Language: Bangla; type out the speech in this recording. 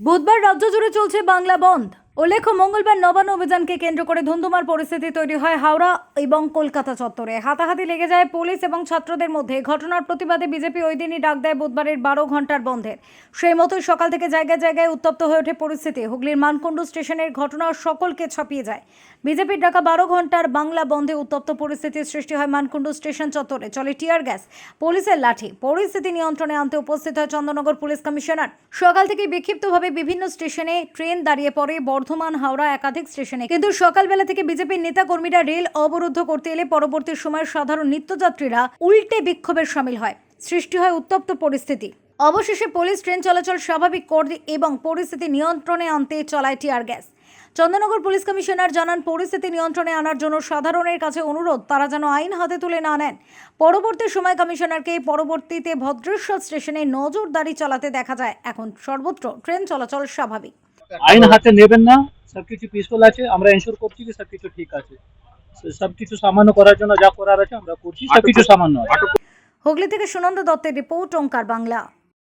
বুধবার রাজ্য জুড়ে চলছে বাংলা বন্ধ। উল্লেখ্য, মঙ্গলবার নবান্ন অভিযানকে কেন্দ্র করে ধুন্ধুমার পরিস্থিতি তৈরি হয় হাওড়া এবং কলকাতা চত্বরে। হাতাহাতি লেগে যায় পুলিশ এবং ছাত্রদের মধ্যে। ঘটনার প্রতিবাদে বিজেপি ওই দিনই ডাক দেয় বুধবারের 12 ঘন্টার বন্ধের। সেই মতোই সকাল থেকে জায়গায় জায়গায় উত্তপ্ত হয়ে ওঠে পরিস্থিতি। হুগলির মানকুণ্ডু স্টেশনের ঘটনা সকলকে ছাপিয়ে যায়। বিজেপির ডাকা 12 ঘন্টার বাংলা বন্ধে উত্তপ্ত পরিস্থিতির সৃষ্টি হয় মানকুণ্ডু স্টেশন চত্বরে। চলে টিয়ার গ্যাস, পুলিশের লাঠি। পরিস্থিতি নিয়ন্ত্রণে আনতে উপস্থিত হয় চন্দননগর পুলিশ কমিশনার। সকাল থেকে বিক্ষিপ্তভাবে বিভিন্ন স্টেশনে ট্রেন দাঁড়িয়ে পড়ে, বর্ধমান, হাওড়া একাধিক স্টেশনে। কিন্তু সকালবেলা থেকে বিজেপির নেতা কর্মীরা রেল অবরুদ্ধ করতে এলে পরবর্তী সময়ে সাধারণ নিত্যযাত্রীরা উল্টে বিক্ষোভের সামিল হয়। সৃষ্টি হয় উত্তপ্ত পরিস্থিতি। অবশেষে পুলিশ ট্রেন চলাচল স্বাভাবিক করে এবং পরিস্থিতি নিয়ন্ত্রণে আনতে চলায় tear gas. Chandannagar police commissioner জানান, পরিস্থিতি নিয়ন্ত্রণে আনার জন্য সাধারণের কাছে অনুরোধ, তারা যেন আইন হাতে তুলে না নেন। পরবর্তী সময় কমিশনারকে পরবর্তীতে ভদ্রেশ্বর স্টেশনে নজরদারি চালাতে দেখা যায়। এখন সর্বত্র ট্রেন চলাচল স্বাভাবিক। আইন হাতে নেবেন না, সবকিছু পিসফুল আছে, আমরা এনশোর করছি যে সবকিছু ঠিক আছে। সবকিছু সামান্য করার জন্য যা করার আছে আমরা করছি, সবকিছু সামান্য আছে। হুগলি থেকে সুনন্দ দত্তের রিপোর্ট, ওঙ্কার বাংলা।